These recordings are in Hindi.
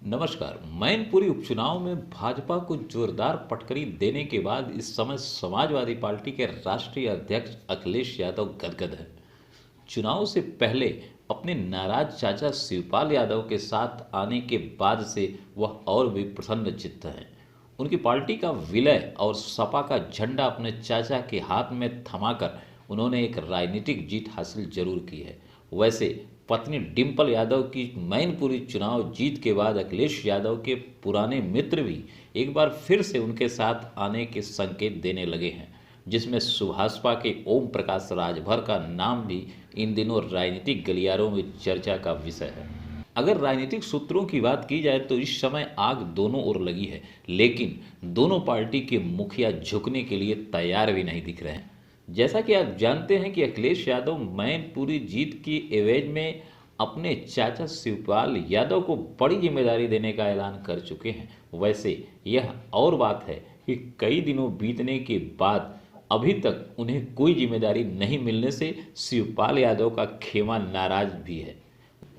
नमस्कार। मैनपुरी उपचुनाव में भाजपा को जोरदार पटकनी देने के बाद इस समय समाजवादी पार्टी के राष्ट्रीय अध्यक्ष अखिलेश यादव गदगद हैं। चुनाव से पहले अपने नाराज चाचा शिवपाल यादव के साथ आने के बाद से वह और भी प्रसन्न चित्त हैं। उनकी पार्टी का विलय और सपा का झंडा अपने चाचा के हाथ में थमाकर उन्होंने एक राजनीतिक जीत हासिल जरूर की है। वैसे पत्नी डिंपल यादव की मैनपुरी चुनाव जीत के बाद अखिलेश यादव के पुराने मित्र भी एक बार फिर से उनके साथ आने के संकेत देने लगे हैं, जिसमें सुभाषपा के ओम प्रकाश राजभर का नाम भी इन दिनों राजनीतिक गलियारों में चर्चा का विषय है। अगर राजनीतिक सूत्रों की बात की जाए तो इस समय आग दोनों ओर लगी है, लेकिन दोनों पार्टी के मुखिया झुकने के लिए तैयार भी नहीं दिख रहे हैं। जैसा कि आप जानते हैं कि अखिलेश यादव मैनपुरी जीत की एवज में अपने चाचा शिवपाल यादव को बड़ी जिम्मेदारी देने का ऐलान कर चुके हैं। वैसे यह और बात है कि कई दिनों बीतने के बाद अभी तक उन्हें कोई जिम्मेदारी नहीं मिलने से शिवपाल यादव का खेमा नाराज भी है।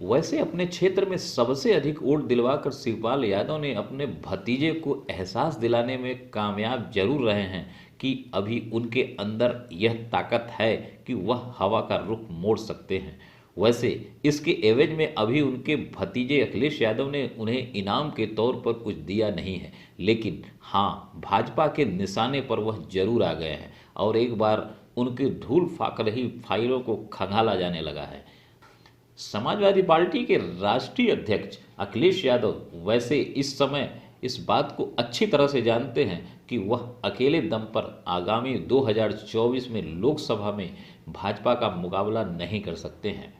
वैसे अपने क्षेत्र में सबसे अधिक वोट दिलवाकर शिवपाल यादव ने अपने भतीजे को एहसास दिलाने में कामयाब जरूर रहे हैं कि अभी उनके अंदर यह ताकत है कि वह हवा का रुख मोड़ सकते हैं। वैसे इसके एवज में अभी उनके भतीजे अखिलेश यादव ने उन्हें इनाम के तौर पर कुछ दिया नहीं है, लेकिन हाँ, भाजपा के निशाने पर वह जरूर आ गए हैं और एक बार उनके धूल फाक रही फाइलों को खंगाला जाने लगा है। समाजवादी पार्टी के राष्ट्रीय अध्यक्ष अखिलेश यादव वैसे इस समय इस बात को अच्छी तरह से जानते हैं कि वह अकेले दम पर आगामी 2024 में लोकसभा में भाजपा का मुकाबला नहीं कर सकते हैं।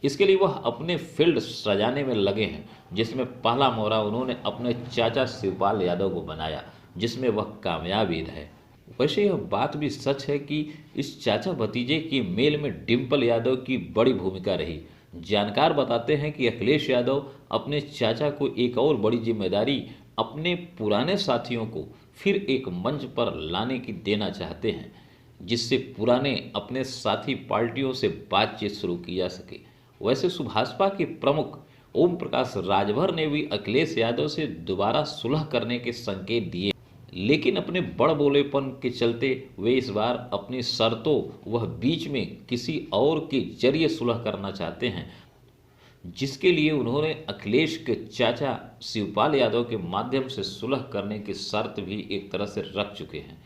इसके लिए वह अपने फील्ड सजाने में लगे हैं, जिसमें पहला मोहरा उन्होंने अपने चाचा शिवपाल यादव को बनाया, जिसमें वह कामयाब भी रहे। वैसे यह बात भी सच है कि इस चाचा भतीजे की मेल में डिंपल यादव की बड़ी भूमिका रही। जानकार बताते हैं कि अखिलेश यादव अपने चाचा को एक और बड़ी जिम्मेदारी अपने पुराने साथियों को फिर एक मंच पर लाने की देना चाहते हैं, जिससे पुराने अपने साथी पार्टियों से बातचीत शुरू की जा सके। वैसे सुभाषपा के प्रमुख ओम प्रकाश राजभर ने भी अखिलेश यादव से दोबारा सुलह करने के संकेत दिए, लेकिन अपने बड़ बोलेपन के चलते वे इस बार अपनी शर्तों वह बीच में किसी और के जरिए सुलह करना चाहते हैं, जिसके लिए उन्होंने अखिलेश के चाचा शिवपाल यादव के माध्यम से सुलह करने की शर्त भी एक तरह से रख चुके हैं।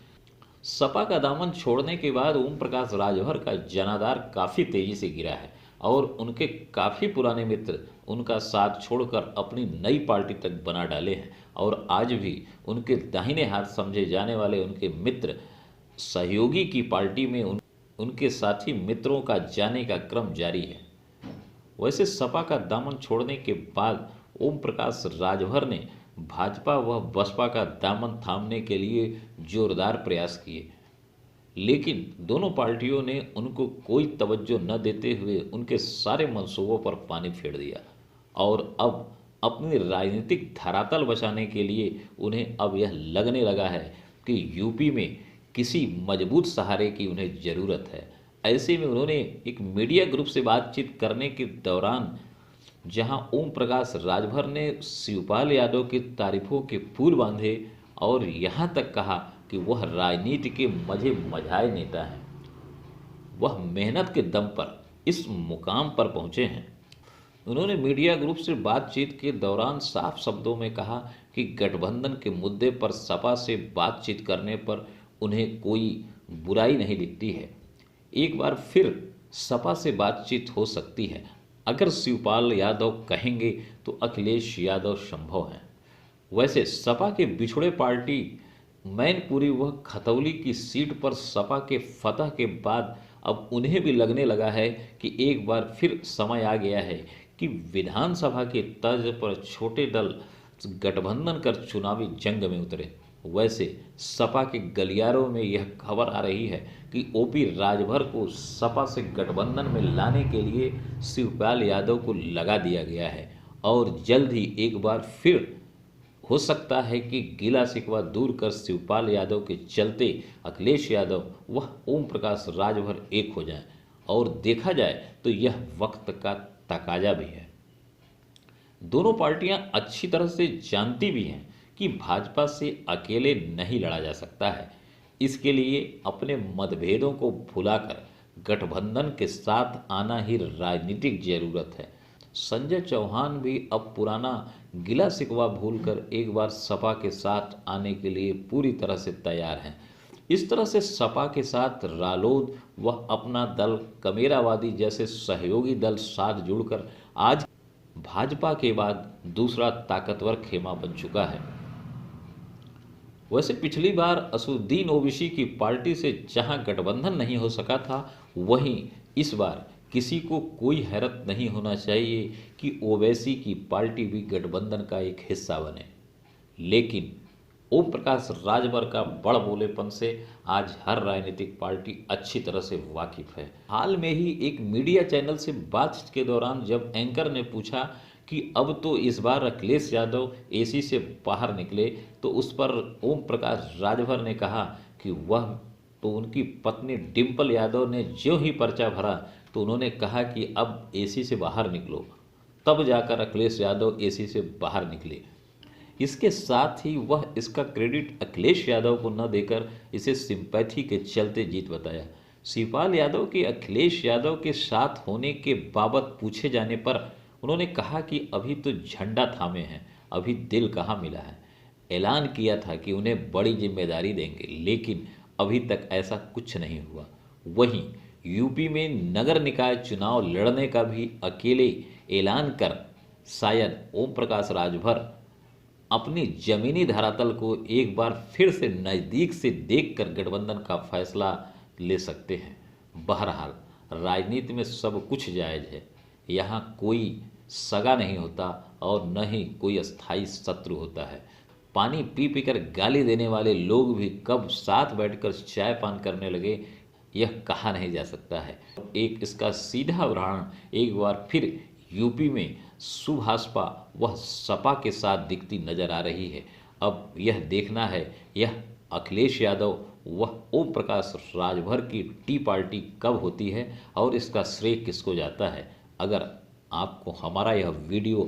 सपा का दामन छोड़ने के बाद ओम प्रकाश राजभर का जनाधार काफ़ी तेजी से गिरा है और उनके काफ़ी पुराने मित्र उनका साथ छोड़कर अपनी नई पार्टी तक बना डाले हैं और आज भी उनके दाहिने हाथ समझे जाने वाले उनके मित्र सहयोगी की पार्टी में उनके साथी मित्रों का जाने का क्रम जारी है। वैसे सपा का दामन छोड़ने के बाद ओम प्रकाश राजभर ने भाजपा व बसपा का दामन थामने के लिए जोरदार प्रयास किए, लेकिन दोनों पार्टियों ने उनको कोई तवज्जो न देते हुए उनके सारे मंसूबों पर पानी फेर दिया और अब अपनी राजनीतिक धरातल बचाने के लिए उन्हें अब यह लगने लगा है कि यूपी में किसी मजबूत सहारे की उन्हें ज़रूरत है। ऐसे में उन्होंने एक मीडिया ग्रुप से बातचीत करने के दौरान, जहां ओम प्रकाश राजभर ने शिवपाल यादव की तारीफों के पुल बांधे और यहां तक कहा कि वह राजनीति के मझे मझाए नेता हैं, वह मेहनत के दम पर इस मुकाम पर पहुंचे हैं। उन्होंने मीडिया ग्रुप से बातचीत के दौरान साफ शब्दों में कहा कि गठबंधन के मुद्दे पर सपा से बातचीत करने पर उन्हें कोई बुराई नहीं दिखती है। एक बार फिर सपा से बातचीत हो सकती है। अगर शिवपाल यादव कहेंगे तो अखिलेश यादव संभव हैं। वैसे सपा के बिछड़े पार्टी मैनपुरी व खतौली की सीट पर सपा के फतह के बाद अब उन्हें भी लगने लगा है कि एक बार फिर समय आ गया है कि विधानसभा के तर्ज पर छोटे दल गठबंधन कर चुनावी जंग में उतरे। वैसे सपा के गलियारों में यह खबर आ रही है कि ओपी राजभर को सपा से गठबंधन में लाने के लिए शिवपाल यादव को लगा दिया गया है और जल्द ही एक बार फिर हो सकता है कि गिला शिकवा दूर कर शिवपाल यादव के चलते अखिलेश यादव व ओम प्रकाश राजभर एक हो जाएं और देखा जाए तो यह वक्त का तकाजा भी है। दोनों पार्टियां अच्छी तरह से जानती भी हैं कि भाजपा से अकेले नहीं लड़ा जा सकता है। इसके लिए अपने मतभेदों को भुलाकर गठबंधन के साथ आना ही राजनीतिक जरूरत है। संजय चौहान भी अब पुराना गिला शिकवा भूलकर एक बार सपा के साथ आने के लिए पूरी तरह से तैयार हैं। इस तरह से सपा के साथ रालोद व अपना दल कमेरावादी जैसे सहयोगी दल साथ जुड़कर आज भाजपा के बाद दूसरा ताकतवर खेमा बन चुका है। वैसे पिछली बार असुद्दीन ओवैसी की पार्टी से जहां गठबंधन नहीं हो सका था, वहीं इस बार किसी को कोई हैरत नहीं होना चाहिए कि ओवैसी की पार्टी भी गठबंधन का एक हिस्सा बने। लेकिन ओम प्रकाश राजभर का बड़ बोलेपन से आज हर राजनीतिक पार्टी अच्छी तरह से वाकिफ है। हाल में ही एक मीडिया चैनल से बातचीत के दौरान जब एंकर ने पूछा कि अब तो इस बार अखिलेश यादव एसी से बाहर निकले, तो उस पर ओम प्रकाश राजभर ने कहा कि वह तो उनकी पत्नी डिम्पल यादव ने ज्यों ही पर्चा भरा तो उन्होंने कहा कि अब एसी से बाहर निकलो, तब जाकर अखिलेश यादव एसी से बाहर निकले। इसके साथ ही वह इसका क्रेडिट अखिलेश यादव को न देकर इसे सिंपैथी के चलते जीत बताया। शिवपाल यादव के अखिलेश यादव के साथ होने के बाबत पूछे जाने पर उन्होंने कहा कि अभी तो झंडा थामे हैं, अभी दिल कहाँ मिला है। ऐलान किया था कि उन्हें बड़ी जिम्मेदारी देंगे, लेकिन अभी तक ऐसा कुछ नहीं हुआ। वहीं यूपी में नगर निकाय चुनाव लड़ने का भी अकेले ऐलान कर शायद ओम प्रकाश राजभर अपनी जमीनी धरातल को एक बार फिर से नज़दीक से देखकर गठबंधन का फैसला ले सकते हैं। बहरहाल राजनीति में सब कुछ जायज है। यहाँ कोई सगा नहीं होता और न ही कोई अस्थाई शत्रु होता है। पानी पी पीकर गाली देने वाले लोग भी कब साथ बैठकर चाय पान करने लगे, यह कहा नहीं जा सकता है। एक इसका सीधा उदाहरण एक बार फिर यूपी में सुभाषपा वह सपा के साथ दिखती नजर आ रही है। अब यह देखना है यह अखिलेश यादव वह ओम प्रकाश राजभर की टी पार्टी कब होती है और इसका श्रेय किसको जाता है। अगर आपको हमारा यह वीडियो